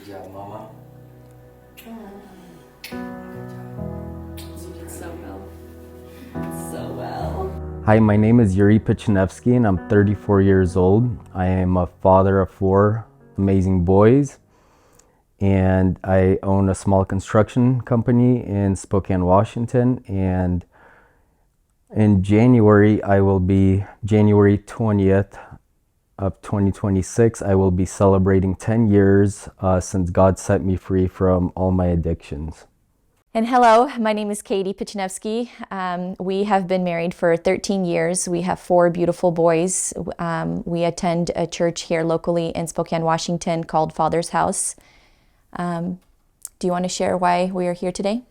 job, Mama. You did so well. So well. Hi, my name is Yuri Pichinevsky and I'm 34 years old. I am a father of 4 amazing boys, and I own a small construction company in Spokane, Washington. And in January, January 20th of 2026, I will be celebrating 10 years since God set me free from all my addictions. And hello, my name is Katie Pichinevsky. We have been married for 13 years. We have 4 beautiful boys. We attend a church here locally in Spokane, Washington called Father's House. Do you want to share why we are here today?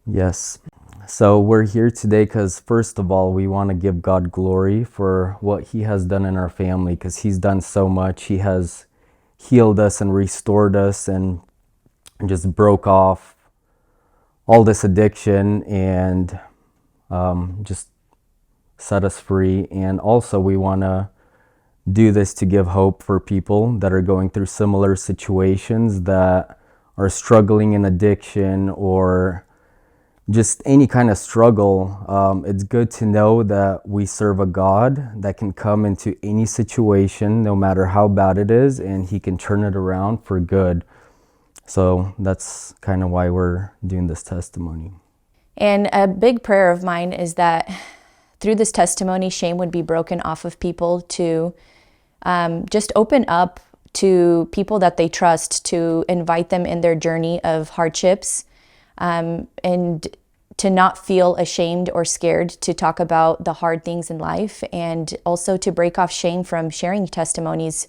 Yes. So we're here today because, first of all, we want to give God glory for what He has done in our family, because He's done so much. He has healed us and restored us and just broke off all this addiction and just set us free. And also we want to do this to give hope for people that are going through similar situations, that are struggling in addiction or just any kind of struggle. It's good to know that we serve a God that can come into any situation, no matter how bad it is, and He can turn it around for good. So that's kind of why we're doing this testimony. And a big prayer of mine is that through this testimony, shame would be broken off of people to just open up to people that they trust, to invite them in their journey of hardships, and to not feel ashamed or scared to talk about the hard things in life, and also to break off shame from sharing testimonies.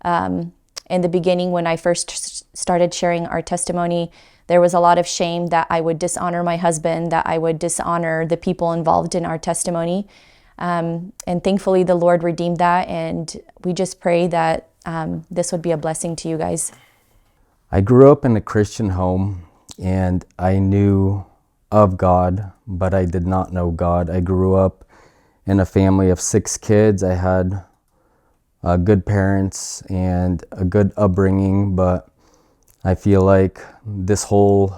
In the beginning, when I first started sharing our testimony, there was a lot of shame that I would dishonor my husband, that I would dishonor the people involved in our testimony. And thankfully, the Lord redeemed that, and we just pray that this would be a blessing to you guys. I grew up in a Christian home, and I knew of God, but I did not know God. I grew up in a family of 6 kids. I had good parents and a good upbringing, but I feel like this whole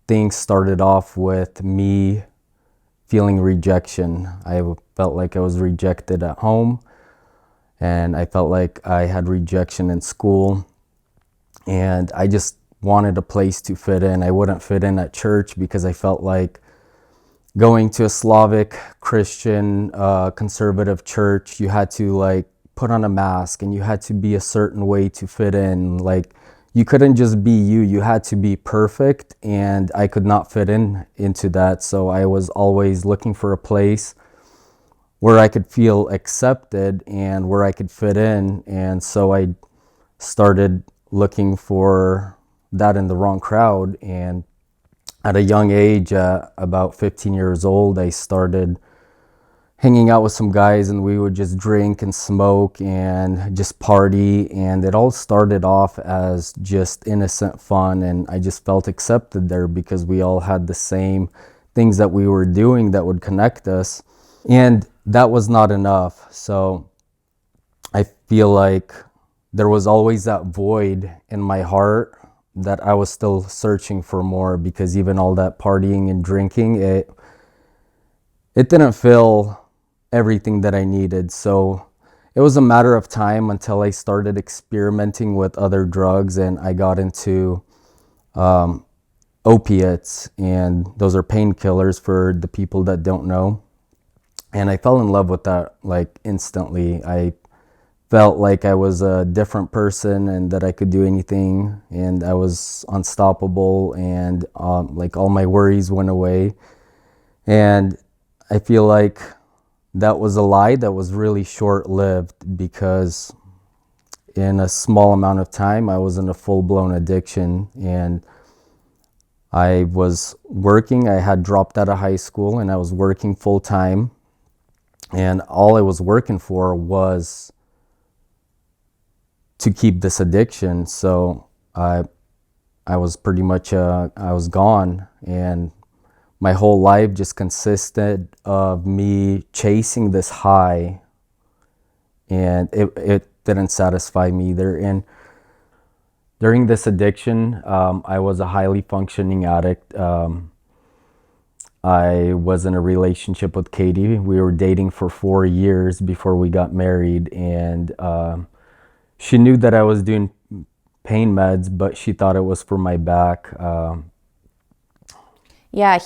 thing started off with me feeling rejection. I felt like I was rejected at home, and I felt like I had rejection in school, and I just wanted a place to fit in. I wouldn't fit in at church because I felt like going to a Slavic Christian conservative church, you had to like put on a mask and you had to be a certain way to fit in. Like, you couldn't just be you, you had to be perfect, and I could not fit into that. So I was always looking for a place where I could feel accepted and where I could fit in. And so I started looking for that in the wrong crowd. And at a young age, about 15 years old, I started hanging out with some guys, and we would just drink and smoke and just party. And it all started off as just innocent fun, and I just felt accepted there because we all had the same things that we were doing that would connect us. And that was not enough. So I feel like there was always that void in my heart that I was still searching for more, because even all that partying and drinking, it didn't fill everything that I needed. So it was a matter of time until I started experimenting with other drugs, and I got into opiates, and those are painkillers for the people that don't know. And I fell in love with that like instantly. I felt like I was a different person and that I could do anything, and I was unstoppable, and like all my worries went away. And I feel like that was a lie that was really short-lived, because in a small amount of time I was in a full-blown addiction. And I was working, I had dropped out of high school, and I was working full-time, and all I was working for was to keep this addiction. So I was pretty much, I was gone, and my whole life just consisted of me chasing this high, and it didn't satisfy me either. And During this addiction, I was a highly functioning addict. I was in a relationship with Katie. We were dating for 4 years before we got married, and she knew that I was doing pain meds, but she thought it was for my back. Yeah,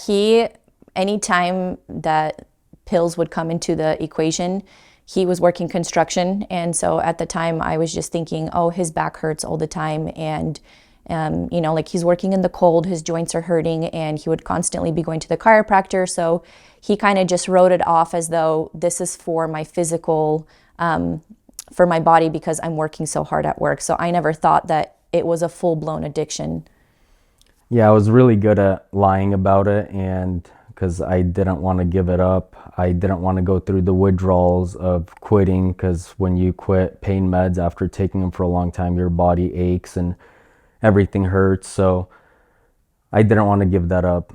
anytime that pills would come into the equation, he was working construction. And so at the time, I was just thinking, oh, his back hurts all the time. And, like he's working in the cold, his joints are hurting, and he would constantly be going to the chiropractor. So he kind of just wrote it off as though this is for my physical, for my body because I'm working so hard at work. So I never thought that it was a full-blown addiction. Yeah, I was really good at lying about it, and because I didn't want to give it up. I didn't want to go through the withdrawals of quitting, because when you quit pain meds after taking them for a long time, your body aches and everything hurts. So I didn't want to give that up.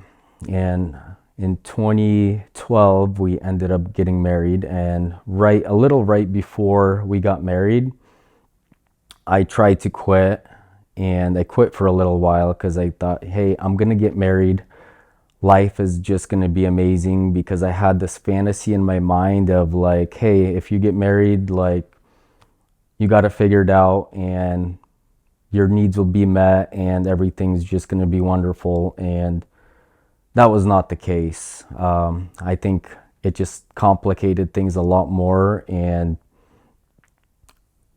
And in 2012, we ended up getting married, and a little right before we got married, I tried to quit, and I quit for a little while because I thought, hey, I'm going to get married. Life is just going to be amazing, because I had this fantasy in my mind of like, hey, if you get married, like, you got to figure it out and your needs will be met and everything's just going to be wonderful. And that was not the case. I think it just complicated things a lot more. And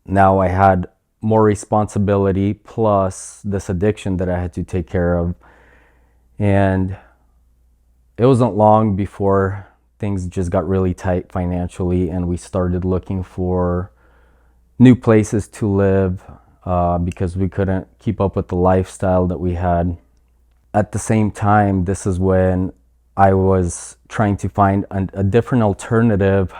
now I had more responsibility plus this addiction that I had to take care of. And it wasn't long before things just got really tight financially, and we started looking for new places to live because we couldn't keep up with the lifestyle that we had. At the same time, this is when I was trying to find a different alternative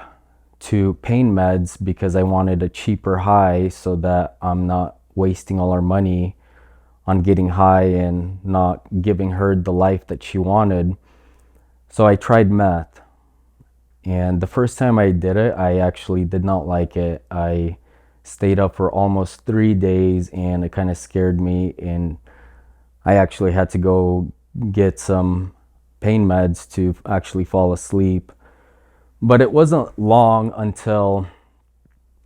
to pain meds, because I wanted a cheaper high so that I'm not wasting all our money on getting high and not giving her the life that she wanted. So I tried meth, and the first time I did it, I actually did not like it. I stayed up for almost 3 days, and it kind of scared me, and I actually had to go get some pain meds to actually fall asleep. But it wasn't long until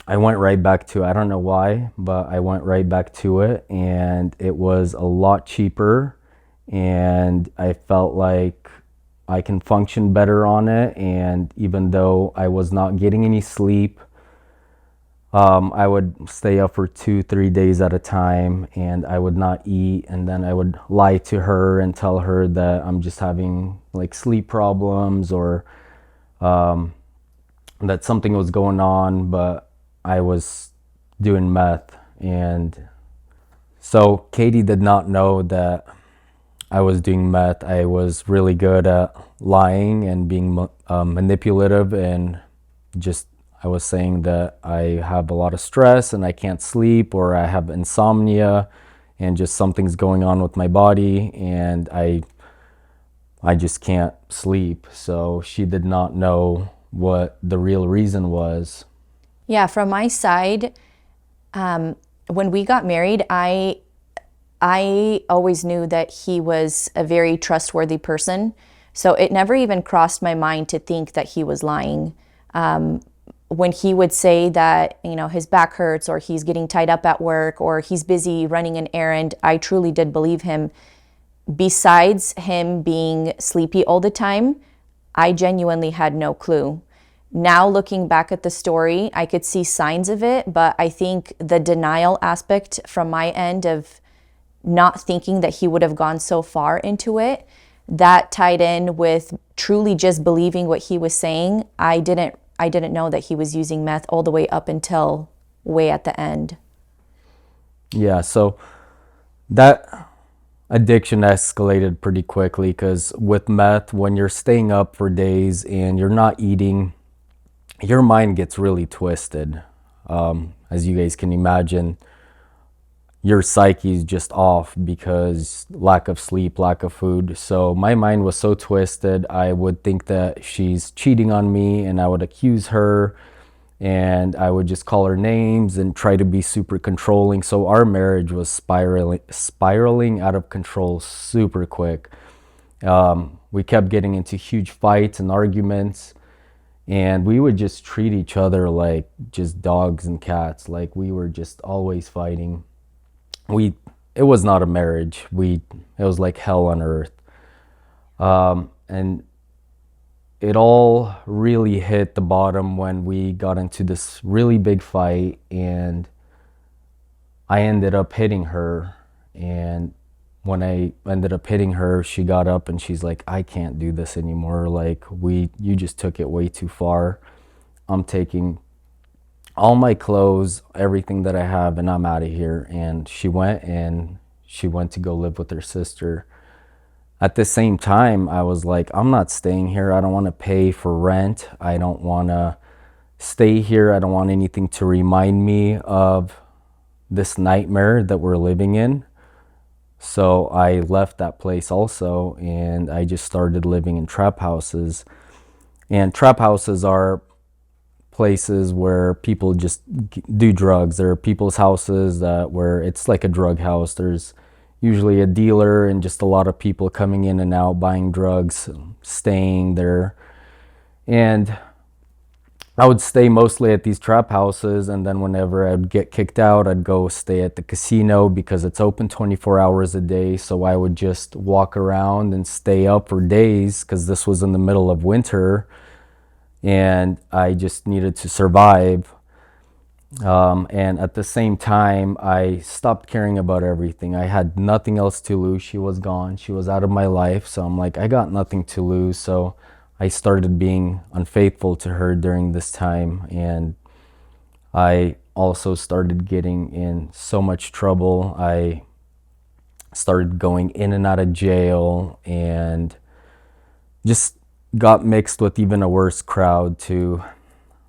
I went right back to it. I don't know why, but I went right back to it, and it was a lot cheaper, and I felt like I can function better on it. And even though I was not getting any sleep, I would stay up for 2-3 days at a time, and I would not eat, and then I would lie to her and tell her that I'm just having like sleep problems, or that something was going on, but I was doing meth. And so Katie did not know that I was doing meth. I was really good at lying and being manipulative, and just I was saying that I have a lot of stress and I can't sleep, or I have insomnia and just something's going on with my body, and I just can't sleep. So she did not know what the real reason was. Yeah, from my side, when we got married, I always knew that he was a very trustworthy person. So it never even crossed my mind to think that he was lying. When he would say that, his back hurts, or he's getting tied up at work, or he's busy running an errand, I truly did believe him. Besides him being sleepy all the time, I genuinely had no clue. Now looking back at the story, I could see signs of it, but I think the denial aspect from my end of not thinking that he would have gone so far into it, that tied in with truly just believing what he was saying. I didn't know that he was using meth all the way up until way at the end. Yeah, so that addiction escalated pretty quickly, because with meth, when you're staying up for days and you're not eating, your mind gets really twisted. As you guys can imagine, your psyche is just off because lack of sleep, lack of food. So my mind was so twisted. I would think that she's cheating on me, and I would accuse her, and I would just call her names and try to be super controlling. So our marriage was spiraling out of control super quick. We kept getting into huge fights and arguments, and we would just treat each other like just dogs and cats. Like we were just always fighting. It was not a marriage. It was like hell on earth. And it all really hit the bottom when we got into this really big fight, and I ended up hitting her. And when I ended up hitting her, she got up and she's like, I can't do this anymore. Like, you just took it way too far. I'm taking all my clothes, everything that I have, and I'm out of here. And she went to go live with her sister. At the same time, I was like, I'm not staying here. I don't want to pay for rent. I don't want to stay here. I don't want anything to remind me of this nightmare that we're living in. So I left that place also, and I just started living in trap houses. And trap houses are places where people just do drugs. There are people's houses where it's like a drug house. There's usually a dealer and just a lot of people coming in and out, buying drugs, staying there. And I would stay mostly at these trap houses, and then whenever I'd get kicked out, I'd go stay at the casino because it's open 24 hours a day. So I would just walk around and stay up for days because this was in the middle of winter and I just needed to survive. And at the same time, I stopped caring about everything. I had nothing else to lose. She was gone. She was out of my life. So I'm like, I got nothing to lose. So I started being unfaithful to her during this time. And I also started getting in so much trouble. I started going in and out of jail and just got mixed with even a worse crowd, to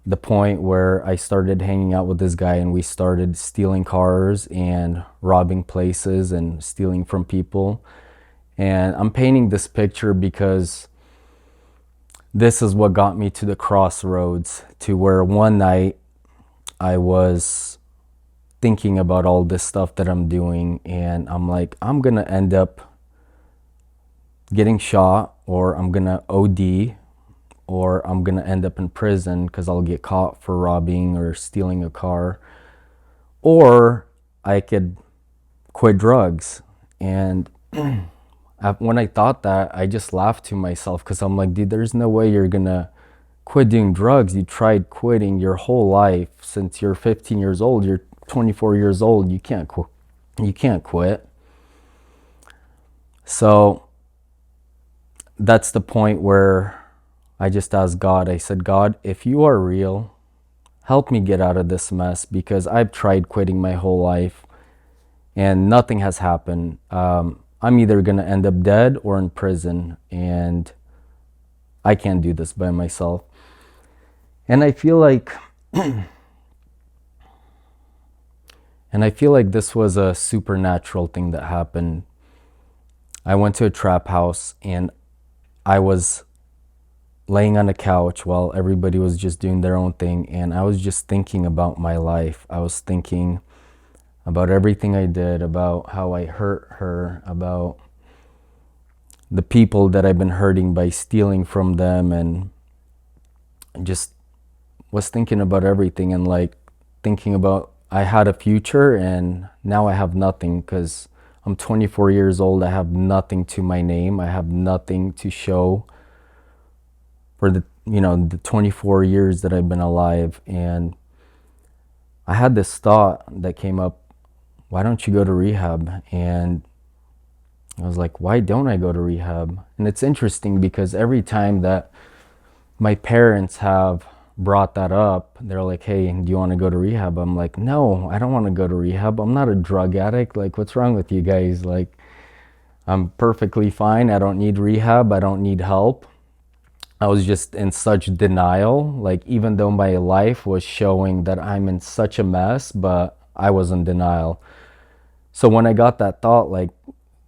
the point where I started hanging out with this guy and we started stealing cars and robbing places and stealing from people. And I'm painting this picture because this is what got me to the crossroads, to where one night I was thinking about all this stuff that I'm doing, and I'm like, I'm gonna end up getting shot, or I'm gonna OD, or I'm gonna end up in prison because I'll get caught for robbing or stealing a car, or I could quit drugs. And when I thought that, I just laughed to myself because I'm like, dude, there's no way you're gonna quit doing drugs. You tried quitting your whole life since you're 15 years old. You're 24 years old. You can't quit. You can't quit. So that's the point where I just asked God. I said, God, if you are real, help me get out of this mess, because I've tried quitting my whole life and nothing has happened. I'm either going to end up dead or in prison, and I can't do this by myself. And I feel like this was a supernatural thing that happened. I went to a trap house and I was laying on a couch while everybody was just doing their own thing, and I was just thinking about my life. I was thinking about everything I did, about how I hurt her, about the people that I've been hurting by stealing from them, and just was thinking about everything, and like thinking about I had a future and now I have nothing because I'm 24 years old. I have nothing to my name. I have nothing to show for the 24 years that I've been alive. And I had this thought that came up, why don't you go to rehab? And I was like, why don't I go to rehab? And it's interesting because every time that my parents have brought that up, they're like, hey, do you want to go to rehab? I'm like, no, I don't want to go to rehab. I'm not a drug addict. Like, what's wrong with you guys? Like, I'm perfectly fine. I don't need rehab. I don't need help. I was just in such denial, like even though my life was showing that I'm in such a mess, but I was in denial. So when I got that thought, like,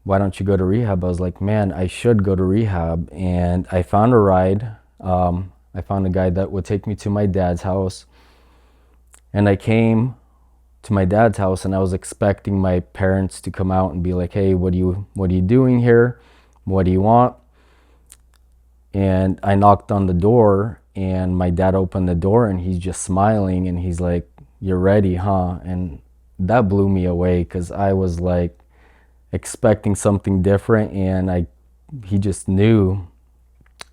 why don't you go to rehab? I was like, man, I should go to rehab. And I found a ride. I found a guy that would take me to my dad's house. And I came to my dad's house, and I was expecting my parents to come out and be like, hey, what are you doing here? What do you want? And I knocked on the door, and my dad opened the door, and he's just smiling, and he's like, you're ready, huh? And that blew me away, because I was like expecting something different, and he just knew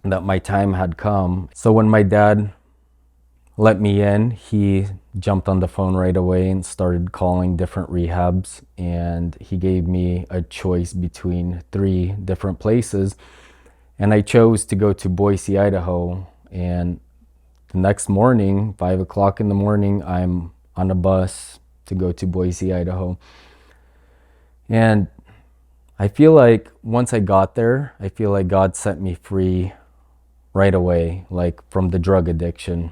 that my time had come. So when my dad let me in, he jumped on the phone right away and started calling different rehabs, and he gave me a choice between 3 different places, and I chose to go to Boise, Idaho. And the next morning, 5 o'clock in the morning, I'm on a bus to go to Boise, Idaho. And I feel like once I got there, I feel like God set me free right away, like from the drug addiction.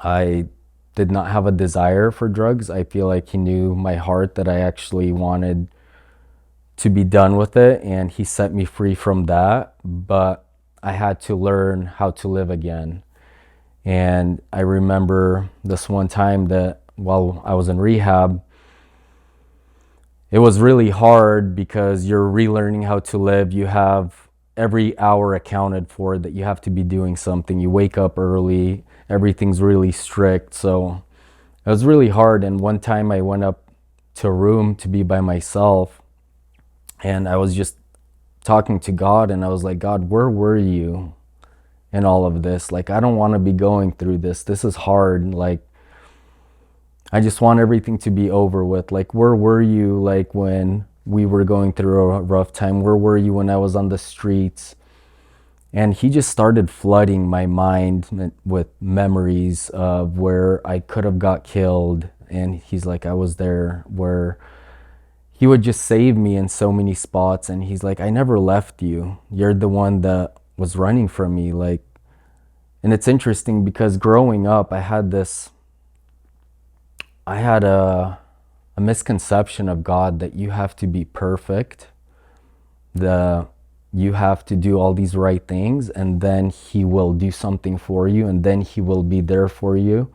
I did not have a desire for drugs. I feel like he knew my heart, that I actually wanted to be done with it, and he set me free from that. But I had to learn how to live again. And I remember this one time that while I was in rehab, it was really hard because you're relearning how to live. You have every hour accounted for, that you have to be doing something. You wake up early, everything's really strict. So it was really hard. And one time I went up to a room to be by myself, and I was just talking to God, and I was like, God, where were you in all of this? Like, I don't want to be going through this. This is hard. Like, I just want everything to be over with. Like, where were you, like, when we were going through a rough time? Where were you when I was on the streets? And he just started flooding my mind with memories of where I could have got killed. And he's like, I was there, where he would just save me in so many spots. And he's like, I never left you. You're the one that was running from me. Like, and it's interesting because growing up, I had a misconception of God, that you have to be perfect, you have to do all these right things, and then he will do something for you, and then he will be there for you.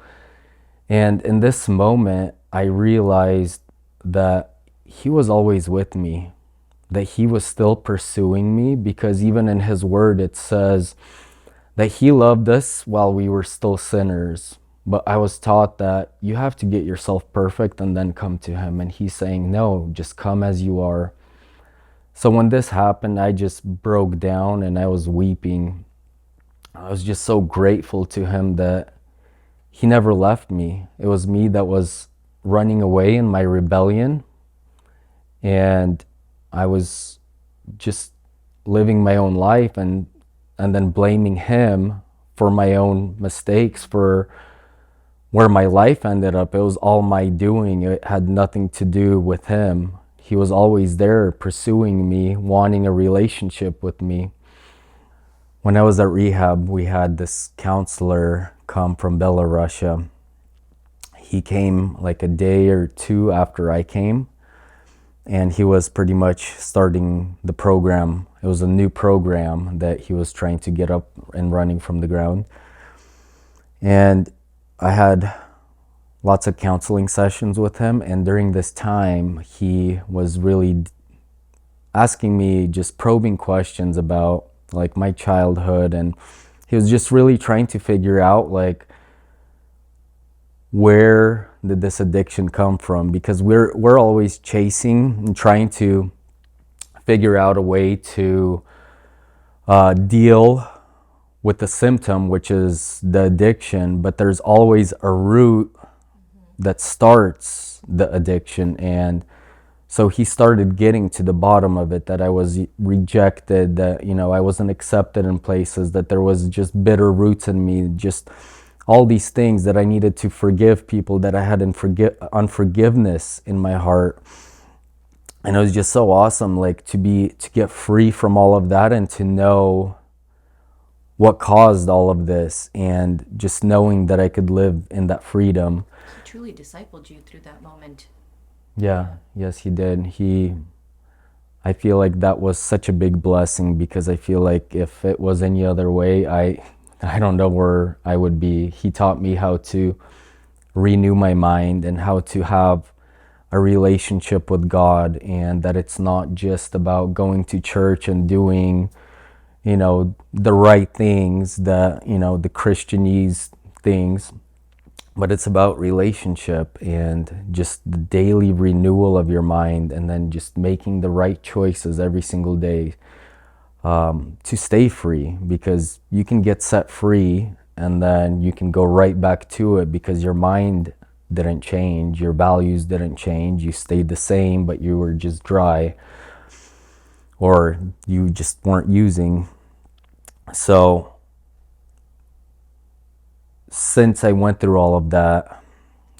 And in this moment, I realized that he was always with me, that he was still pursuing me, because even in his word, it says that he loved us while we were still sinners. But I was taught that you have to get yourself perfect and then come to him. And he's saying, no, just come as you are. So when this happened, I just broke down and I was weeping. I was just so grateful to him that he never left me. It was me that was running away in my rebellion. And I was just living my own life, and then blaming him for my own mistakes, for where my life ended up. It was all my doing. It had nothing to do with him. He was always there pursuing me, wanting a relationship with me. When I was at rehab, we had this counselor come from Belarus. He came like a day or 2 after I came, and he was pretty much starting the program. It was a new program that he was trying to get up and running from the ground. And I had lots of counseling sessions with him, and during this time, he was really asking me just probing questions about like my childhood, and he was just really trying to figure out like, where did this addiction come from? Because we're always chasing and trying to figure out a way to deal with the symptom, which is the addiction, but there's always a root that starts the addiction. And so he started getting to the bottom of it, that I was rejected, that, you know, I wasn't accepted in places, that there was just bitter roots in me, just all these things, that I needed to forgive people, that I had unforgiveness in my heart. And it was just so awesome, like to get free from all of that, and to know what caused all of this, and just knowing that I could live in that freedom. He truly discipled you through that moment. Yeah, yes, he did. I feel like that was such a big blessing, because I feel like if it was any other way, I don't know where I would be. He taught me how to renew my mind and how to have a relationship with God, and that it's not just about going to church and doing, the right things, the Christianese things, but it's about relationship and just the daily renewal of your mind, and then just making the right choices every single day to stay free, because you can get set free and then you can go right back to it because your mind didn't change, your values didn't change, you stayed the same, but you were just dry, or you just weren't using. So since I went through all of that,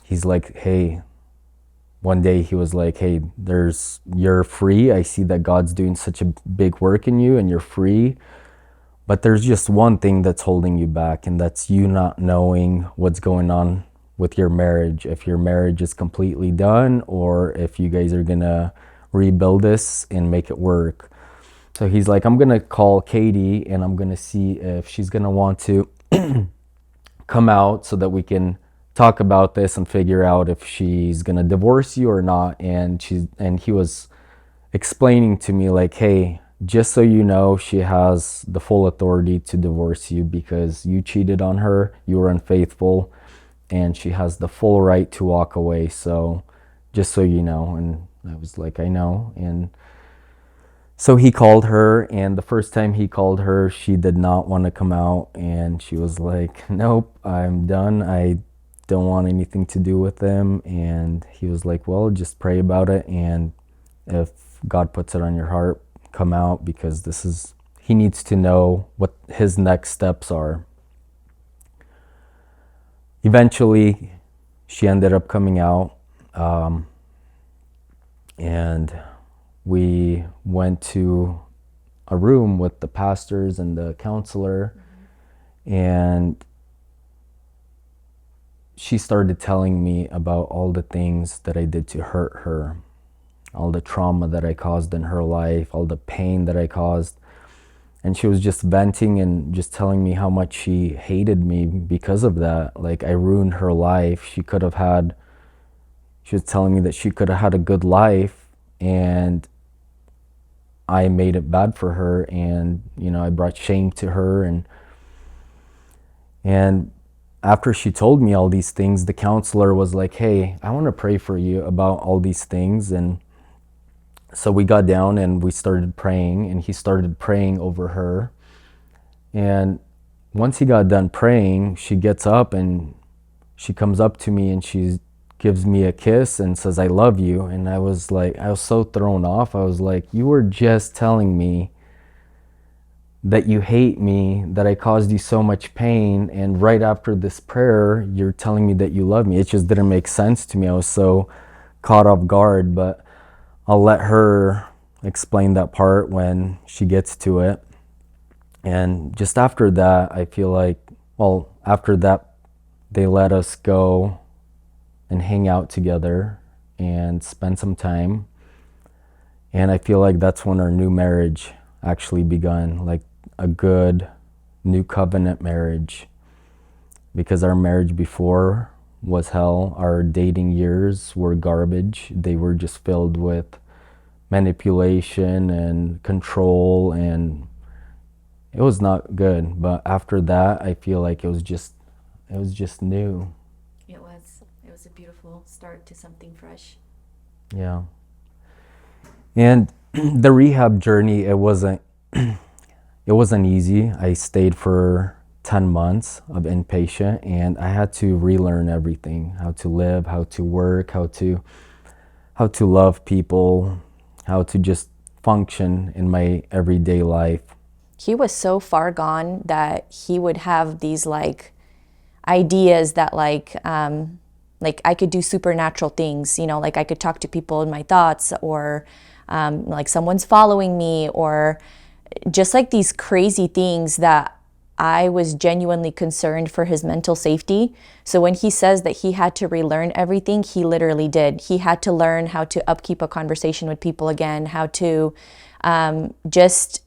he's like, hey, one day he was like, hey, you're free. I see that God's doing such a big work in you and you're free. But there's just one thing that's holding you back, and that's you not knowing what's going on with your marriage. If your marriage is completely done, or if you guys are gonna rebuild this and make it work. So he's like, I'm gonna call Katie and I'm gonna see if she's gonna want to come out so that we can talk about this and figure out if she's gonna divorce you or not. And he was explaining to me like, hey, just so you know, she has the full authority to divorce you because you cheated on her, you were unfaithful, and she has the full right to walk away. So just so you know. And I was like, I know. And so he called her, and the first time he called her, she did not want to come out, and she was like, nope, I'm done. I don't want anything to do with them. And he was like, well, just pray about it, and if God puts it on your heart, come out, because he needs to know what his next steps are. Eventually, she ended up coming out, and we went to a room with the pastors and the counselor, and she started telling me about all the things that I did to hurt her, all the trauma that I caused in her life, all the pain that I caused. And she was just venting and just telling me how much she hated me because of that. Like, I ruined her life. She was telling me that she could have had a good life, and I made it bad for her, and I brought shame to her. And after she told me all these things, the counselor was like, hey, I want to pray for you about all these things. And so we got down and we started praying, and he started praying over her. And once he got done praying, she gets up and she comes up to me and she gives me a kiss and says, I love you. And I was so thrown off. I was like, you were just telling me that you hate me, that I caused you so much pain, and right after this prayer, you're telling me that you love me. It just didn't make sense to me. I was so caught off guard, but I'll let her explain that part when she gets to it. And just after that, I feel like, after that, they let us go and hang out together and spend some time. And I feel like that's when our new marriage actually begun, like a good new covenant marriage, because our marriage before was hell. Our dating years were garbage. They were just filled with manipulation and control, and it was not good. But after that, I feel like it was just new. It was a beautiful start to something fresh. Yeah. And the rehab journey, it wasn't easy. I stayed for 10 months of inpatient, and I had to relearn everything: how to live, how to work, how to love people, how to just function in my everyday life. He was so far gone that he would have these ideas that I could do supernatural things, like I could talk to people in my thoughts, or like someone's following me, or just like these crazy things that I was genuinely concerned for his mental safety. So when he says that he had to relearn everything, he literally did. He had to learn how to upkeep a conversation with people again, how to just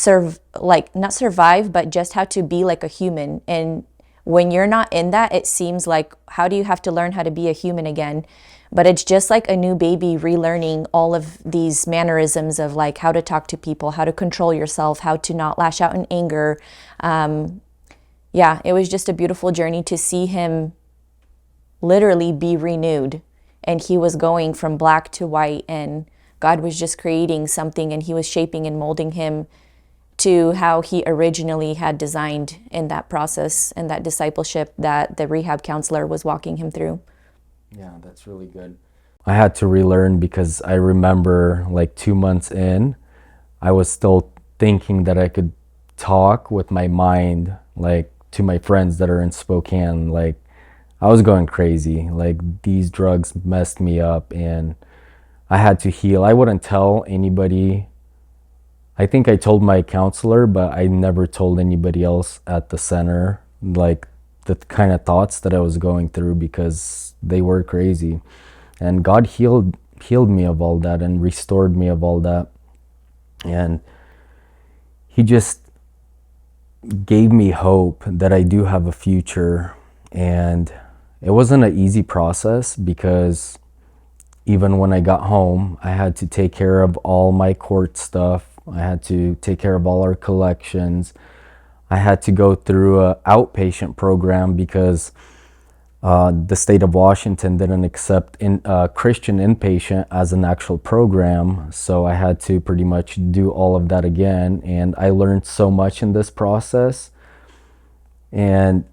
not survive, but just how to be like a human. And when you're not in that, it seems like, how do you have to learn how to be a human again? But it's just like a new baby relearning all of these mannerisms of like how to talk to people, how to control yourself, how to not lash out in anger. Yeah, it was just a beautiful journey to see him literally be renewed. And he was going from black to white, and God was just creating something, and he was shaping and molding him to how he originally had designed in that process and that discipleship that the rehab counselor was walking him through. Yeah, that's really good. I had to relearn because I remember like 2 months in, I was still thinking that I could talk with my mind, like to my friends that are in Spokane. Like I was going crazy. Like these drugs messed me up and I had to heal. I wouldn't tell anybody. I think I told my counselor, but I never told anybody else at the center, like the kind of thoughts that I was going through because they were crazy. And God healed me of all that and restored me of all that. And he just gave me hope that I do have a future. And it wasn't an easy process because even when I got home, I had to take care of all my court stuff. I had to take care of all our collections. I had to go through an outpatient program because the state of Washington didn't accept Christian inpatient as an actual program. So I had to pretty much do all of that again. And I learned so much in this process. And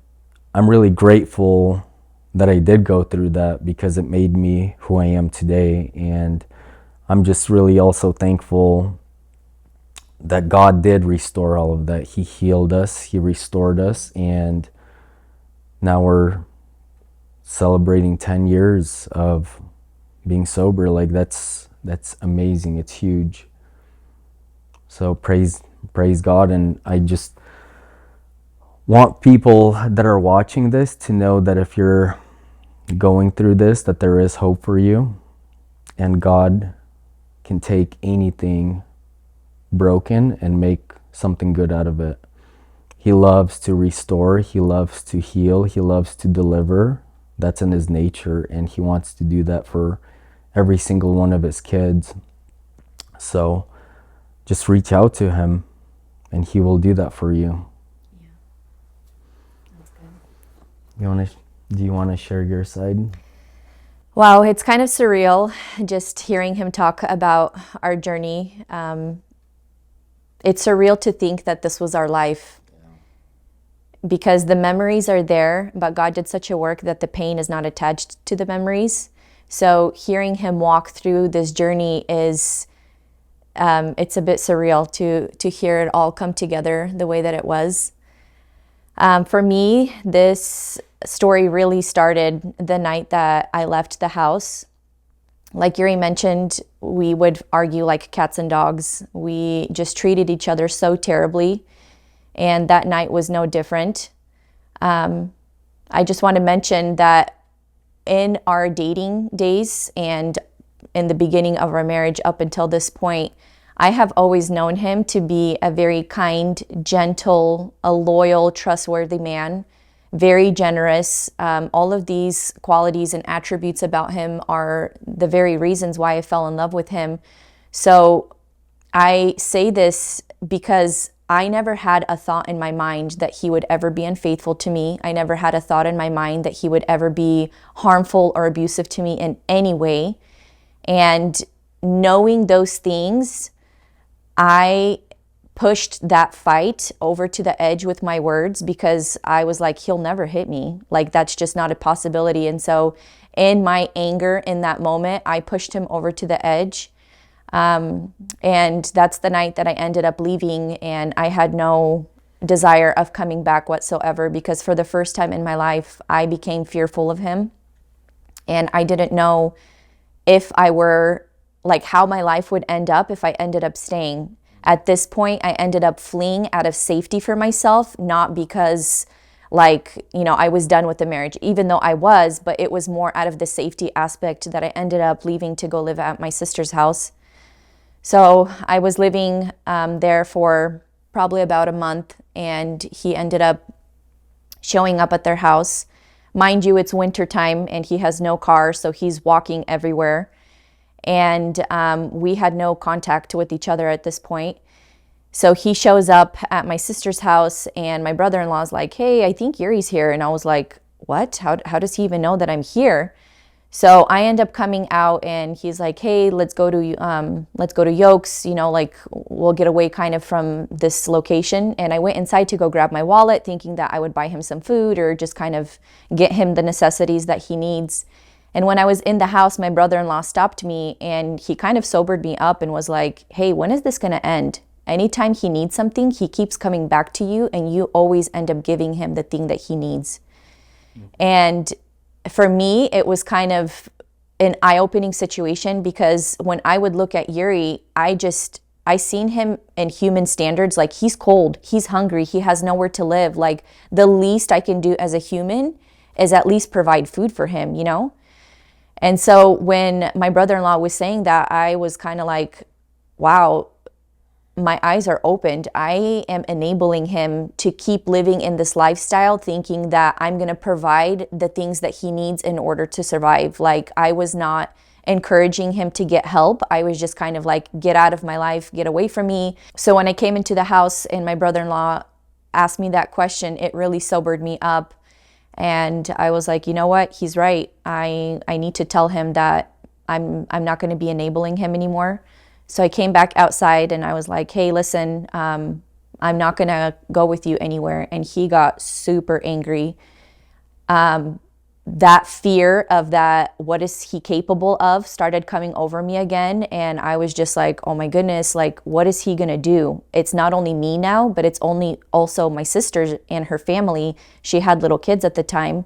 I'm really grateful that I did go through that because it made me who I am today. And I'm just really also thankful that God did restore all of that. He healed us, he restored us, and now we're celebrating 10 years of being sober. Like that's amazing. It's huge. So praise God. And I just want people that are watching this to know that if you're going through this, that there is hope for you, and God can take anything broken and make something good out of it. He loves to restore, he loves to heal, he loves to deliver. That's in his nature, and he wants to do that for every single one of his kids. So just reach out to him and he will do that for you. Yeah, that's good. Do you want to share your side? Wow, it's kind of surreal just hearing him talk about our journey. It's surreal to think that this was our life, because the memories are there, but God did such a work that the pain is not attached to the memories. So hearing him walk through this journey is, it's a bit surreal to hear it all come together the way that it was. For me, this story really started the night that I left the house. Like Yuri mentioned, we would argue like cats and dogs. We just treated each other so terribly. And that night was no different. I just want to mention that in our dating days and in the beginning of our marriage up until this point, I have always known him to be a very kind, gentle, a loyal, trustworthy man, very generous. All of these qualities and attributes about him are the very reasons why I fell in love with him. So I say this because I never had a thought in my mind that he would ever be unfaithful to me. I never had a thought in my mind that he would ever be harmful or abusive to me in any way. And knowing those things, I pushed that fight over to the edge with my words, because I was like, he'll never hit me. Like, that's just not a possibility. And so in my anger in that moment, I pushed him over to the edge. And that's the night that I ended up leaving, and I had no desire of coming back whatsoever, because for the first time in my life, I became fearful of him. And I didn't know if I were, like, how my life would end up if I ended up staying. At this point, I ended up fleeing out of safety for myself, not because, like, you know, I was done with the marriage, even though I was, but it was more out of the safety aspect that I ended up leaving to go live at my sister's house. So I was living there for probably about a month, and he ended up showing up at their house. Mind you, it's wintertime and he has no car, so he's walking everywhere. And we had no contact with each other at this point. So he shows up at my sister's house, and my brother-in-law is like, hey, I think Yuri's here. And I was like, what? How does he even know that I'm here? So I end up coming out, and he's like, hey, let's go to Yolks, like we'll get away kind of from this location. And I went inside to go grab my wallet, thinking that I would buy him some food or just kind of get him the necessities that he needs. And when I was in the house, my brother-in-law stopped me, and he kind of sobered me up and was like, hey, when is this going to end? Anytime he needs something, he keeps coming back to you, and you always end up giving him the thing that he needs. And for me, it was kind of an eye-opening situation, because when I would look at Yuriy, I seen him in human standards, like he's cold, he's hungry, he has nowhere to live. Like the least I can do as a human is at least provide food for him, And so when my brother-in-law was saying that, I was kind of like, wow, my eyes are opened. I am enabling him to keep living in this lifestyle, thinking that I'm going to provide the things that he needs in order to survive. Like I was not encouraging him to get help. I was just kind of like, get out of my life, get away from me. So when I came into the house and my brother-in-law asked me that question, it really sobered me up. And I was like, you know what? He's right. I need to tell him that I'm not going to be enabling him anymore. So I came back outside and I was like, hey, listen, I'm not going to go with you anywhere. And he got super angry. That fear of that, what is he capable of, started coming over me again. And I was just like, oh my goodness, like, what is he going to do? It's not only me now, but it's also my sister and her family. She had little kids at the time.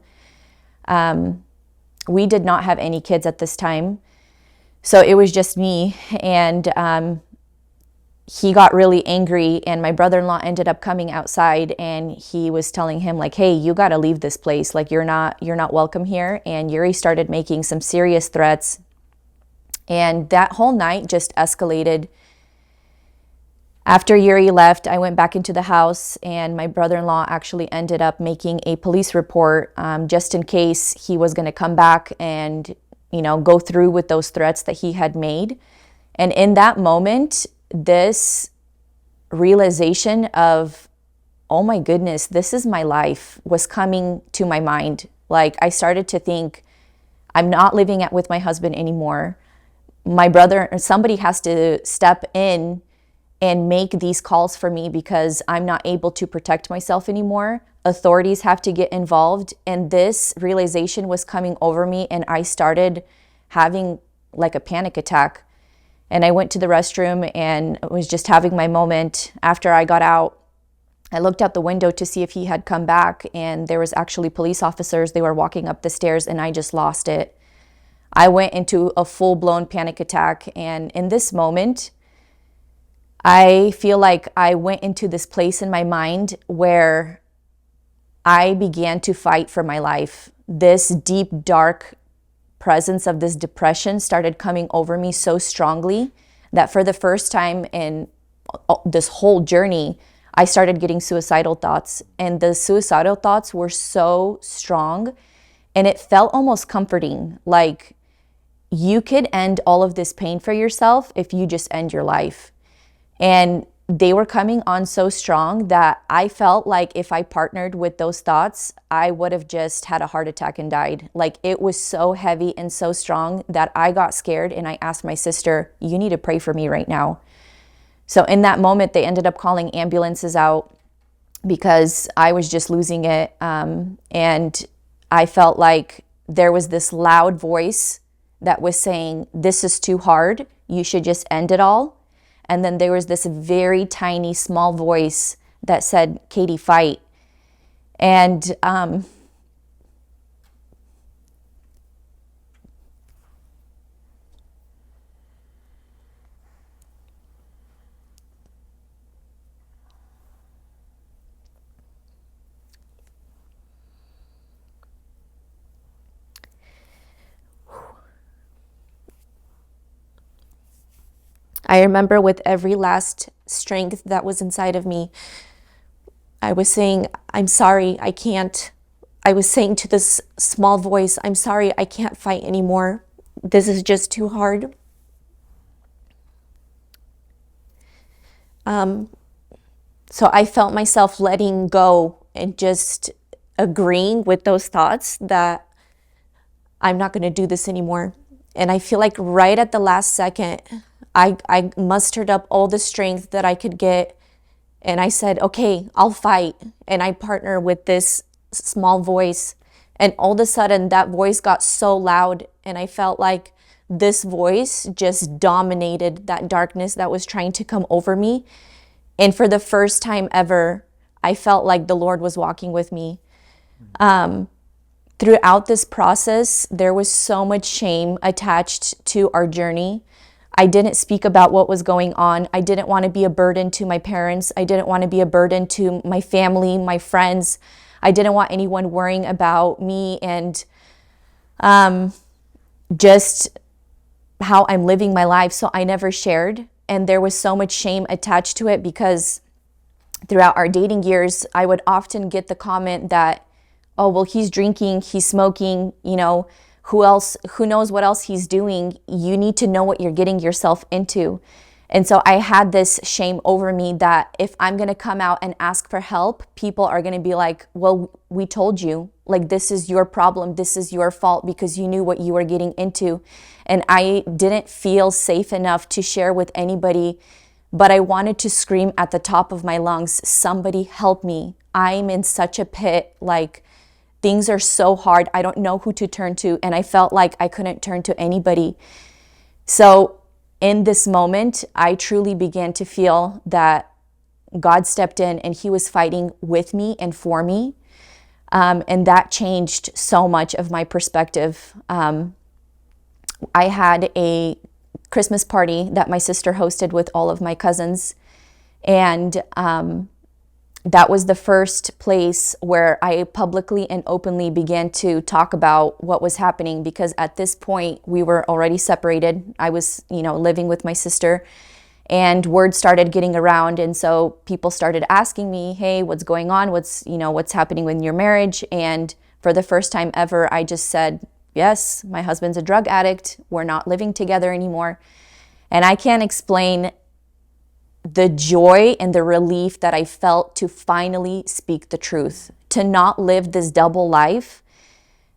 We did not have any kids at this time. So it was just me, and he got really angry, and my brother-in-law ended up coming outside, and he was telling him like, hey, you got to leave this place. Like you're not welcome here. And Yuriy started making some serious threats. And that whole night just escalated. After Yuriy left, I went back into the house, and my brother-in-law actually ended up making a police report just in case he was going to come back and go through with those threats that he had made. And in that moment, this realization of, oh my goodness, this is my life, was coming to my mind. Like I started to think, I'm not living with my husband anymore. Somebody has to step in and make these calls for me, because I'm not able to protect myself anymore. Authorities have to get involved. And this realization was coming over me, and I started having like a panic attack. And I went to the restroom and was just having my moment. After I got out, I looked out the window to see if he had come back, and there was actually police officers. They were walking up the stairs, and I just lost it. I went into a full-blown panic attack. And in this moment, I feel like I went into this place in my mind where I began to fight for my life. This deep, dark presence of this depression started coming over me so strongly that for the first time in this whole journey, I started getting suicidal thoughts. And the suicidal thoughts were so strong, and it felt almost comforting. Like you could end all of this pain for yourself if you just end your life. And they were coming on so strong that I felt like if I partnered with those thoughts, I would have just had a heart attack and died. Like it was so heavy and so strong that I got scared, and I asked my sister, you need to pray for me right now. So in that moment, they ended up calling ambulances out, because I was just losing it. And I felt like there was this loud voice that was saying, this is too hard. You should just end it all. And then there was this very tiny, small voice that said, Katie, fight. And I remember with every last strength that was inside of me, I was saying, I'm sorry, I can't. I was saying to this small voice, I'm sorry, I can't fight anymore. This is just too hard. So I felt myself letting go and just agreeing with those thoughts that I'm not going to do this anymore. And I feel like right at the last second, I mustered up all the strength that I could get. And I said, okay, I'll fight. And I partner with this small voice. And all of a sudden, that voice got so loud. And I felt like this voice just dominated that darkness that was trying to come over me. And for the first time ever, I felt like the Lord was walking with me. Throughout this process, there was so much shame attached to our journey. I didn't speak about what was going on. I didn't want to be a burden to my parents. I didn't want to be a burden to my family, my friends. I didn't want anyone worrying about me and just how I'm living my life. So I never shared. And there was so much shame attached to it because throughout our dating years, I would often get the comment that, oh, well, he's drinking, he's smoking, who knows what else he's doing? You need to know what you're getting yourself into. And so I had this shame over me that if I'm going to come out and ask for help, people are going to be like, well, we told you, like, this is your problem. This is your fault because you knew what you were getting into. And I didn't feel safe enough to share with anybody, but I wanted to scream at the top of my lungs, somebody help me. I'm in such a pit, like, things are so hard. I don't know who to turn to. And I felt like I couldn't turn to anybody. So in this moment, I truly began to feel that God stepped in and he was fighting with me and for me. And that changed so much of my perspective. I had a Christmas party that my sister hosted with all of my cousins. And that was the first place where I publicly and openly began to talk about what was happening, because at this point we were already separated. I was, living with my sister, and word started getting around. And so people started asking me, hey, what's going on? What's happening with your marriage? And for the first time ever, I just said, yes, my husband's a drug addict. We're not living together anymore. And I can't explain the joy and the relief that I felt to finally speak the truth, to not live this double life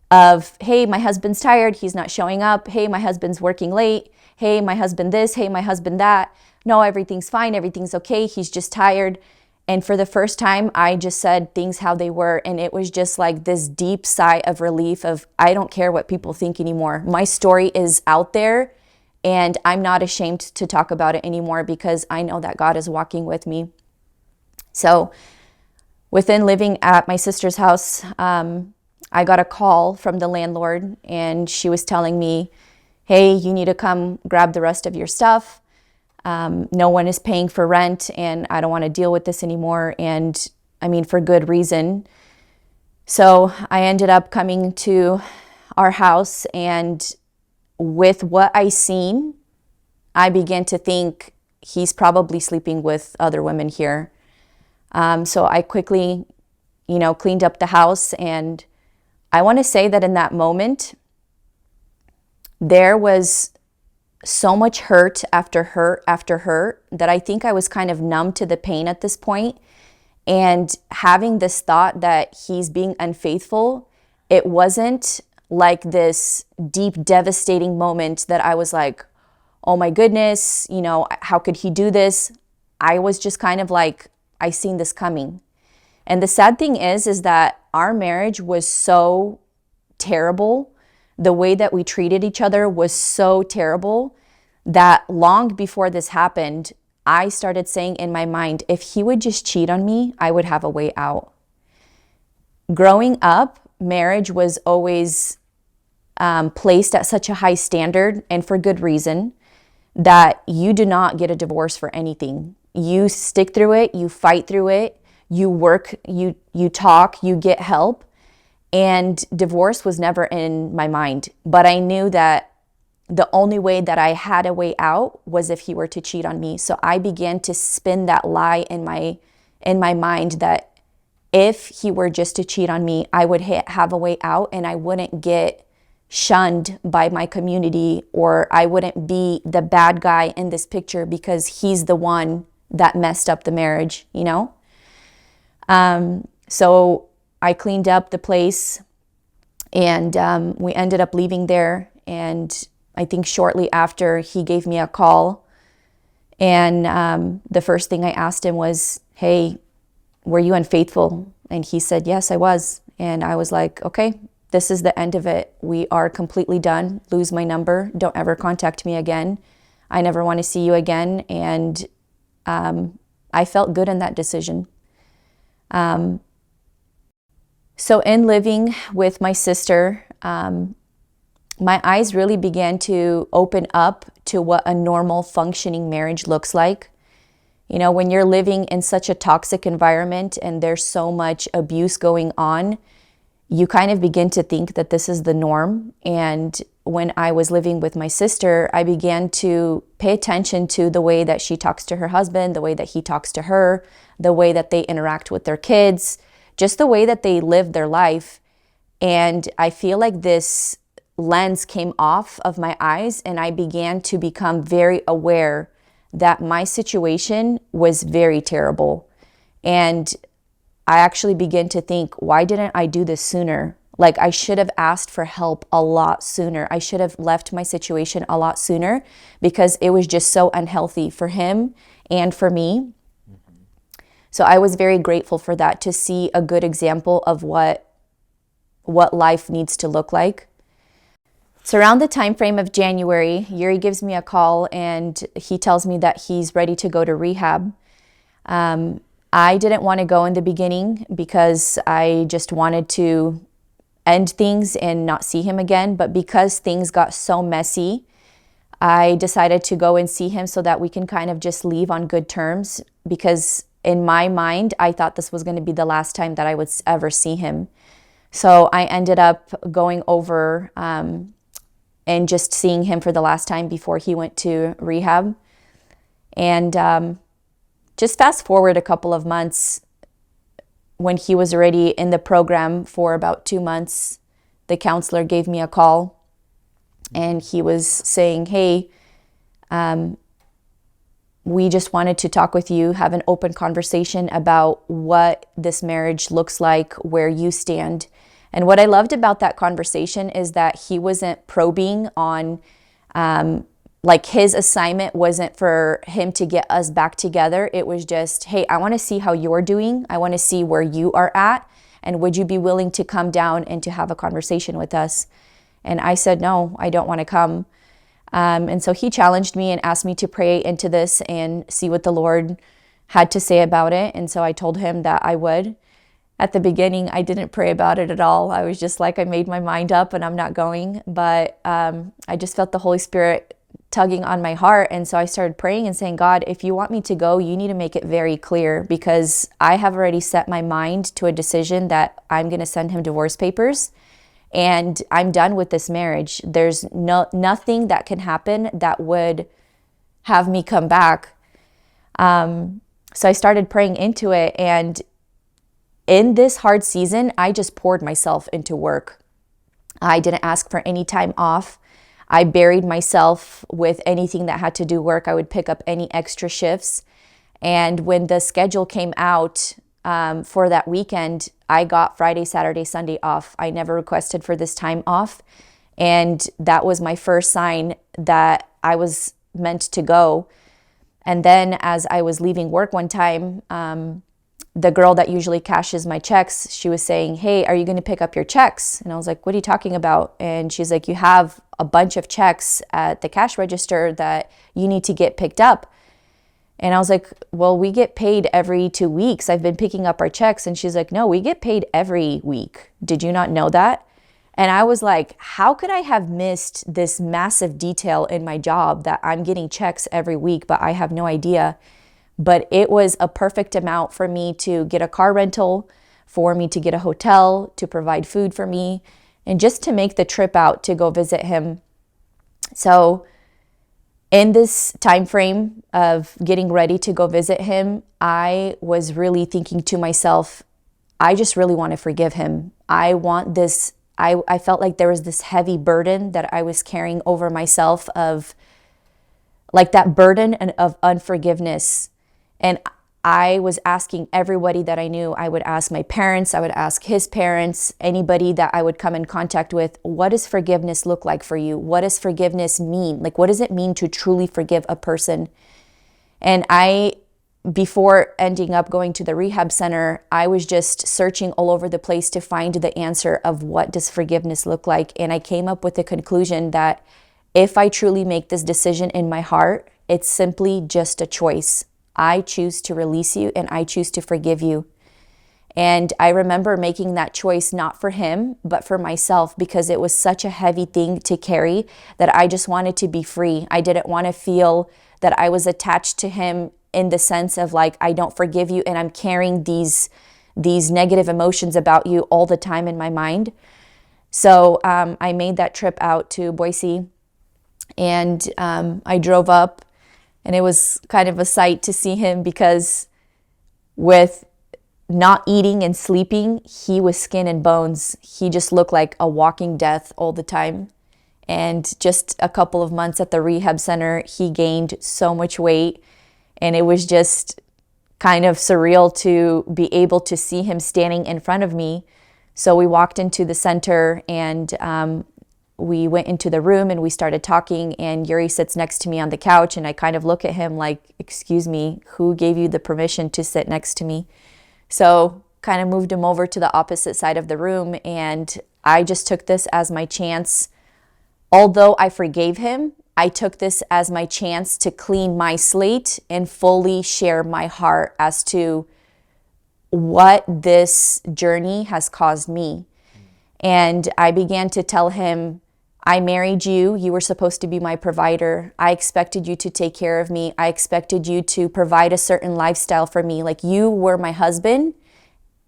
of, hey, my husband's tired, he's not showing up. Hey, my husband's working late. Hey, my husband this. Hey, my husband that. No, everything's fine. Everything's okay. He's just tired. And for the first time, I just said things how they were. And it was just like this deep sigh of relief of, I don't care what people think anymore. My story is out there. And I'm not ashamed to talk about it anymore because I know that God is walking with me. So within living at my sister's house, I got a call from the landlord, and she was telling me, hey, you need to come grab the rest of your stuff. No one is paying for rent, and I don't want to deal with this anymore. And I mean, for good reason. So I ended up coming to our house, and with what I seen, I began to think he's probably sleeping with other women here. So I quickly, cleaned up the house. And I want to say that in that moment, there was so much hurt after hurt that I think I was kind of numb to the pain at this point. And having this thought that he's being unfaithful, it wasn't like this deep, devastating moment that I was like, oh my goodness, how could he do this? I was just kind of like, I seen this coming. And the sad thing is that our marriage was so terrible. The way that we treated each other was so terrible that long before this happened, I started saying in my mind, if he would just cheat on me, I would have a way out. Growing up, marriage was always placed at such a high standard, and for good reason, that you do not get a divorce for anything. You stick through it, you fight through it, you work, you talk, you get help. And divorce was never in my mind. But I knew that the only way that I had a way out was if he were to cheat on me. So I began to spin that lie in my mind that if he were just to cheat on me, I would have a way out and I wouldn't get shunned by my community, or I wouldn't be the bad guy in this picture because he's the one that messed up the marriage, you know? So I cleaned up the place, and we ended up leaving there. And I think shortly after, he gave me a call. And the first thing I asked him was, hey, were you unfaithful? And he said, yes, I was. And I was like, okay, this is the end of it. We are completely done. Lose my number. Don't ever contact me again. I never want to see you again. And I felt good in that decision. So in living with my sister, my eyes really began to open up to what a normal functioning marriage looks like. You know, when you're living in such a toxic environment and there's so much abuse going on, you kind of begin to think that this is the norm. And when I was living with my sister, I began to pay attention to the way that she talks to her husband, the way that he talks to her, the way that they interact with their kids, just the way that they live their life. And I feel like this lens came off of my eyes, and I began to become very aware that my situation was very terrible. And I actually began to think, why didn't I do this sooner? Like, I should have asked for help a lot sooner. I should have left my situation a lot sooner, because it was just so unhealthy for him and for me. So I was very grateful for that, to see a good example of what life needs to look like. So around the time frame of January, Yuri gives me a call and he tells me that he's ready to go to rehab. I didn't want to go in the beginning because I just wanted to end things and not see him again. But because things got so messy, I decided to go and see him so that we can kind of just leave on good terms, because in my mind, I thought this was going to be the last time that I would ever see him. So I ended up going over and just seeing him for the last time before he went to rehab. And just fast forward a couple of months, when he was already in the program for about 2 months, the counselor gave me a call and he was saying, hey, we just wanted to talk with you, have an open conversation about what this marriage looks like, where you stand. And what I loved about that conversation is that he wasn't probing on, like, his assignment wasn't for him to get us back together. It was just, hey, I want to see how you're doing. I want to see where you are at. And would you be willing to come down and to have a conversation with us? And I said, no, I don't want to come. And so he challenged me and asked me to pray into this and see what the Lord had to say about it. And so I told him that I would. At the beginning, I didn't pray about it at all. I was just like, I made my mind up and I'm not going. But I just felt the Holy Spirit tugging on my heart. And so I started praying and saying, God, if you want me to go, you need to make it very clear, because I have already set my mind to a decision that I'm going to send him divorce papers. And I'm done with this marriage. There's nothing that can happen that would have me come back. So I started praying into it. And in this hard season, I just poured myself into work. I didn't ask for any time off. I buried myself with anything that had to do work. I would pick up any extra shifts. And when the schedule came out for that weekend, I got Friday, Saturday, Sunday off. I never requested for this time off. And that was my first sign that I was meant to go. And then as I was leaving work one time, the girl that usually cashes my checks, she was saying, hey, are you going to pick up your checks? And I was like, what are you talking about? And she's like, you have a bunch of checks at the cash register that you need to get picked up. And I was like, well, we get paid every 2 weeks. I've been picking up our checks. And she's like, no, we get paid every week. Did you not know that? And I was like, how could I have missed this massive detail in my job that I'm getting checks every week, but I have no idea? But it was a perfect amount for me to get a car rental, for me to get a hotel, to provide food for me, and just to make the trip out to go visit him. So in this time frame of getting ready to go visit him, I was really thinking to myself, I just really want to forgive him. I want this, I felt like there was this heavy burden that I was carrying over myself, of like that burden of unforgiveness. And I was asking everybody that I knew. I would ask my parents, I would ask his parents, anybody that I would come in contact with, what does forgiveness look like for you? What does forgiveness mean? Like, what does it mean to truly forgive a person? And before ending up going to the rehab center, I was just searching all over the place to find the answer of what does forgiveness look like. And I came up with the conclusion that if I truly make this decision in my heart, it's simply just a choice. I choose to release you and I choose to forgive you. And I remember making that choice not for him, but for myself, because it was such a heavy thing to carry that I just wanted to be free. I didn't want to feel that I was attached to him in the sense of like, I don't forgive you and I'm carrying these negative emotions about you all the time in my mind. So I made that trip out to Boise, and I drove up, and it was kind of a sight to see him, because with not eating and sleeping, he was skin and bones. He just looked like a walking death all the time. And just a couple of months at the rehab center, he gained so much weight. And it was just kind of surreal to be able to see him standing in front of me. So we walked into the center, and we went into the room and we started talking, and Yuriy sits next to me on the couch, and I kind of look at him like, excuse me, who gave you the permission to sit next to me? So kind of moved him over to the opposite side of the room, and I just took this as my chance. Although I forgave him, I took this as my chance to clean my slate and fully share my heart as to what this journey has caused me. And I began to tell him, I married you. You were supposed to be my provider. I expected you to take care of me. I expected you to provide a certain lifestyle for me. Like, you were my husband,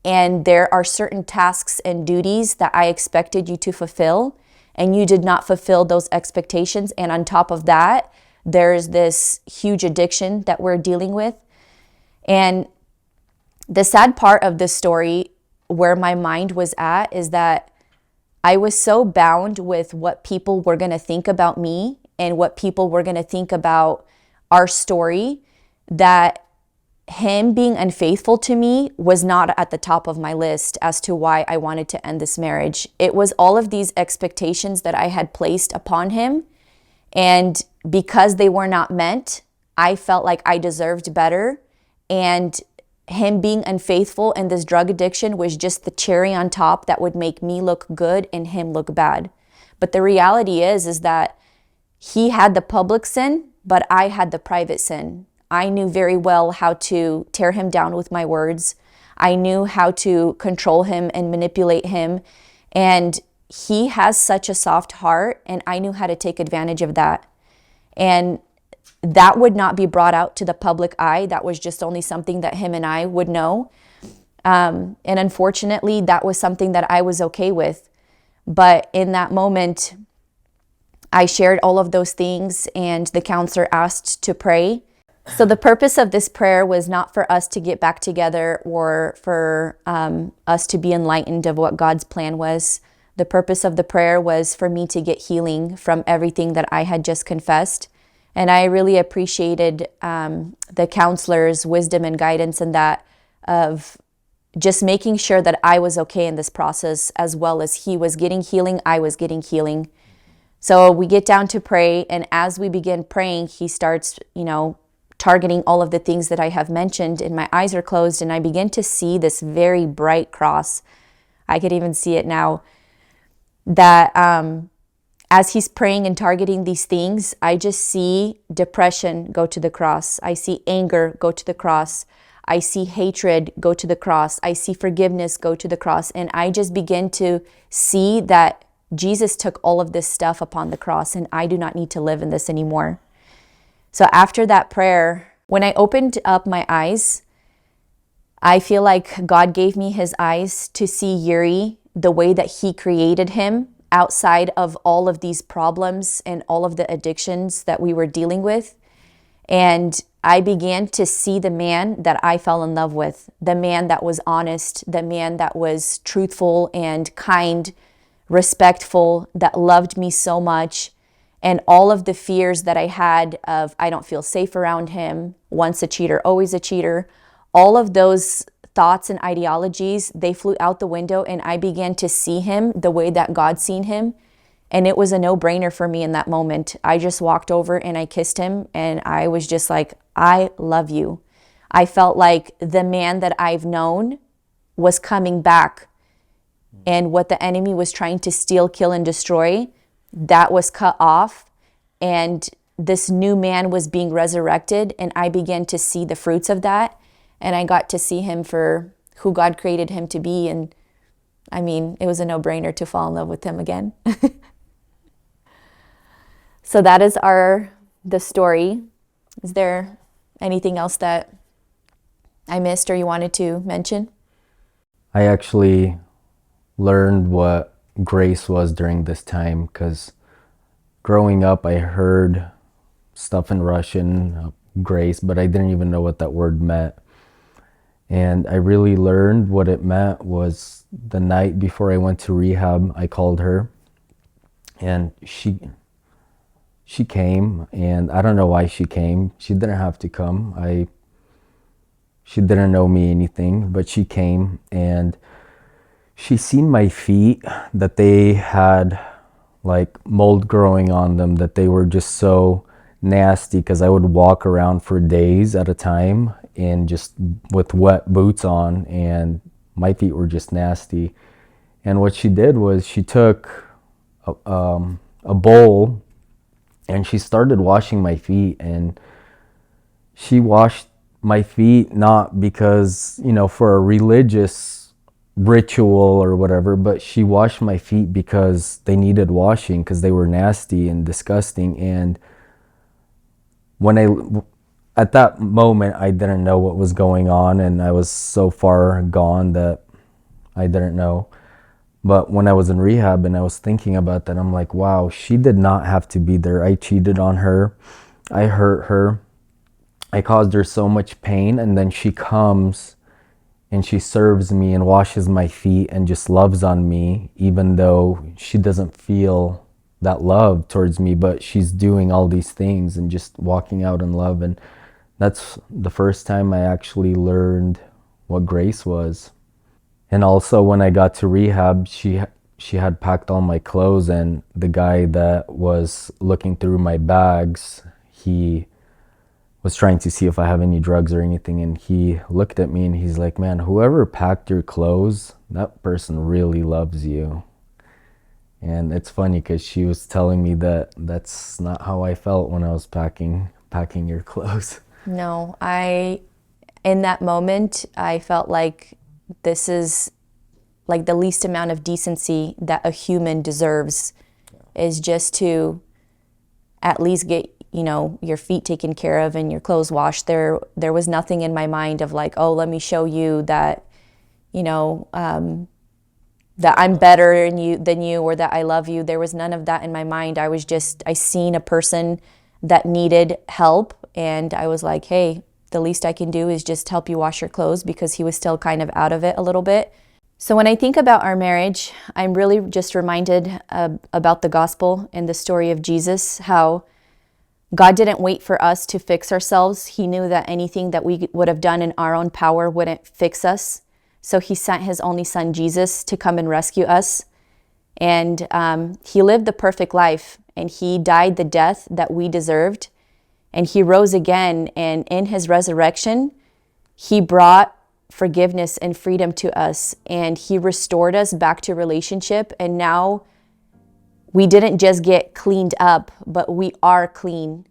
and there are certain tasks and duties that I expected you to fulfill, and you did not fulfill those expectations. And on top of that, there's this huge addiction that we're dealing with. And the sad part of this story, where my mind was at, is that I was so bound with what people were going to think about me and what people were going to think about our story, that him being unfaithful to me was not at the top of my list as to why I wanted to end this marriage. It was all of these expectations that I had placed upon him, and because they were not met, I felt like I deserved better, and him being unfaithful and this drug addiction was just the cherry on top that would make me look good and him look bad. But the reality is that he had the public sin, but I had the private sin. I knew very well how to tear him down with my words. I knew how to control him and manipulate him. And he has such a soft heart, and I knew how to take advantage of that. And that would not be brought out to the public eye. That was just only something that him and I would know. And unfortunately, that was something that I was okay with. But in that moment, I shared all of those things, and the counselor asked to pray. So the purpose of this prayer was not for us to get back together or for us to be enlightened of what God's plan was. The purpose of the prayer was for me to get healing from everything that I had just confessed. And I really appreciated the counselor's wisdom and guidance in that, of just making sure that I was okay in this process, as well as he was getting healing, I was getting healing. So we get down to pray, and as we begin praying, he starts, targeting all of the things that I have mentioned, and my eyes are closed, and I begin to see this very bright cross. I could even see it now, that as he's praying and targeting these things, I just see depression go to the cross. I see anger go to the cross. I see hatred go to the cross. I see forgiveness go to the cross. And I just begin to see that Jesus took all of this stuff upon the cross, and I do not need to live in this anymore. So after that prayer, when I opened up my eyes, I feel like God gave me his eyes to see Yuriy the way that he created him, outside of all of these problems and all of the addictions that we were dealing with. And I began to see the man that I fell in love with, the man that was honest, the man that was truthful and kind, respectful, that loved me so much. And all of the fears that I had of I don't feel safe around him, once a cheater, always a cheater, all of those thoughts and ideologies, they flew out the window, and I began to see him the way that God seen him. And it was a no-brainer for me in that moment. I just walked over and I kissed him, and I was just like, I love you. I felt like the man that I've known was coming back, and what the enemy was trying to steal, kill, and destroy, that was cut off, and this new man was being resurrected, and I began to see the fruits of that, and I got to see him for who God created him to be. And I mean, it was a no-brainer to fall in love with him again. So that is the story. Is there anything else that I missed or you wanted to mention? I actually learned what grace was during this time, because growing up I heard stuff in Russian, grace, but I didn't even know what that word meant. And I really learned what it meant was the night before I went to rehab. I called her, and she came, and I don't know why she came. She didn't have to come. She didn't know me anything, but she came, and she seen my feet, that they had like mold growing on them, that they were just so nasty, because I would walk around for days at a time and just with wet boots on, and my feet were just nasty. And what she did was she took a bowl, and she started washing my feet, and she washed my feet not because, for a religious ritual or whatever, but she washed my feet because they needed washing, because they were nasty and disgusting. And at that moment, I didn't know what was going on, and I was so far gone that I didn't know. But when I was in rehab and I was thinking about that, I'm like, wow, she did not have to be there. I cheated on her. I hurt her. I caused her so much pain. And then she comes and she serves me and washes my feet and just loves on me, even though she doesn't feel that love towards me, but she's doing all these things and just walking out in love. And that's the first time I actually learned what grace was. And also when I got to rehab, she had packed all my clothes, and the guy that was looking through my bags, he was trying to see if I have any drugs or anything, and he looked at me and he's like, man, whoever packed your clothes, that person really loves you. And it's funny because she was telling me that that's not how I felt when I was packing your clothes. No, in that moment, I felt like this is like the least amount of decency that a human deserves, is just to at least get, your feet taken care of and your clothes washed. There was nothing in my mind of like, oh, let me show you that, that I'm better than you or that I love you. There was none of that in my mind. I seen a person that needed help, and I was like, hey, the least I can do is just help you wash your clothes, because he was still kind of out of it a little bit. So when I think about our marriage, I'm really just reminded about the gospel and the story of Jesus, how God didn't wait for us to fix ourselves. He knew that anything that we would have done in our own power wouldn't fix us. So he sent his only son, Jesus, to come and rescue us. And he lived the perfect life, and he died the death that we deserved. And he rose again, and in his resurrection, he brought forgiveness and freedom to us, and he restored us back to relationship. And now we didn't just get cleaned up, but we are clean,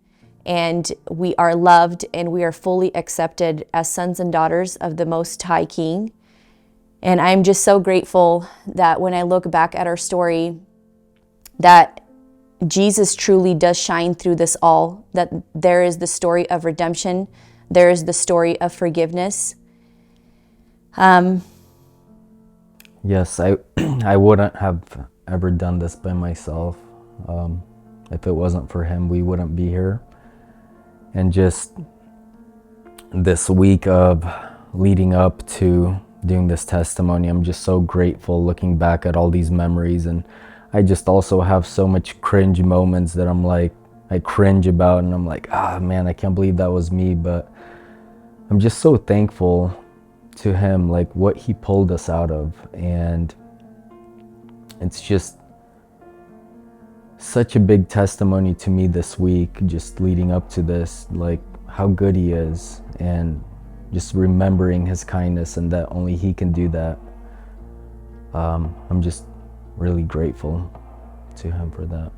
and we are loved, and we are fully accepted as sons and daughters of the Most High King. And I'm just so grateful that when I look back at our story, that Jesus truly does shine through this all, that there is the story of redemption, there is the story of forgiveness. Yes, I wouldn't have ever done this by myself. If it wasn't for him, we wouldn't be here. And just this week of leading up to doing this testimony, I'm just so grateful looking back at all these memories. And I just also have so much cringe moments that I'm like, I cringe about, and I'm like, ah, man, I can't believe that was me. But I'm just so thankful to him, like what he pulled us out of. And it's just such a big testimony to me this week, just leading up to this, like how good he is, and just remembering his kindness, and that only he can do that. I'm just really grateful to him for that.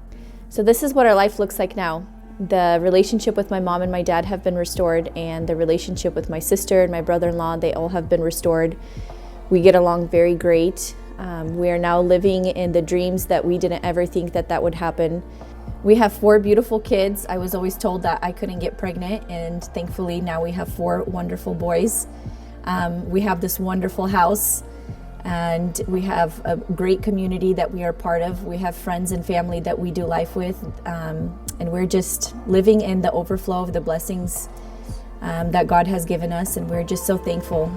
So this is what our life looks like now. The relationship with my mom and my dad have been restored, and the relationship with my sister and my brother-in-law, they all have been restored. We get along very great. We are now living in the dreams that we didn't ever think that would happen. We have 4 beautiful kids. I was always told that I couldn't get pregnant, and thankfully now we have 4 wonderful boys. We have this wonderful house, and we have a great community that we are part of. We have friends and family that we do life with, and we're just living in the overflow of the blessings that God has given us, and we're just so thankful.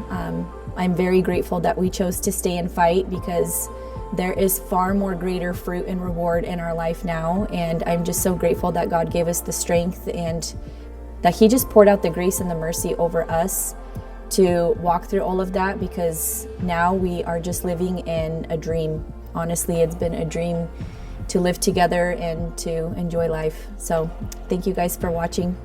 I'm very grateful that we chose to stay and fight, because there is far more greater fruit and reward in our life now, and I'm just so grateful that God gave us the strength, and that he just poured out the grace and the mercy over us to walk through all of that, because now we are just living in a dream. Honestly, it's been a dream to live together and to enjoy life. So thank you guys for watching.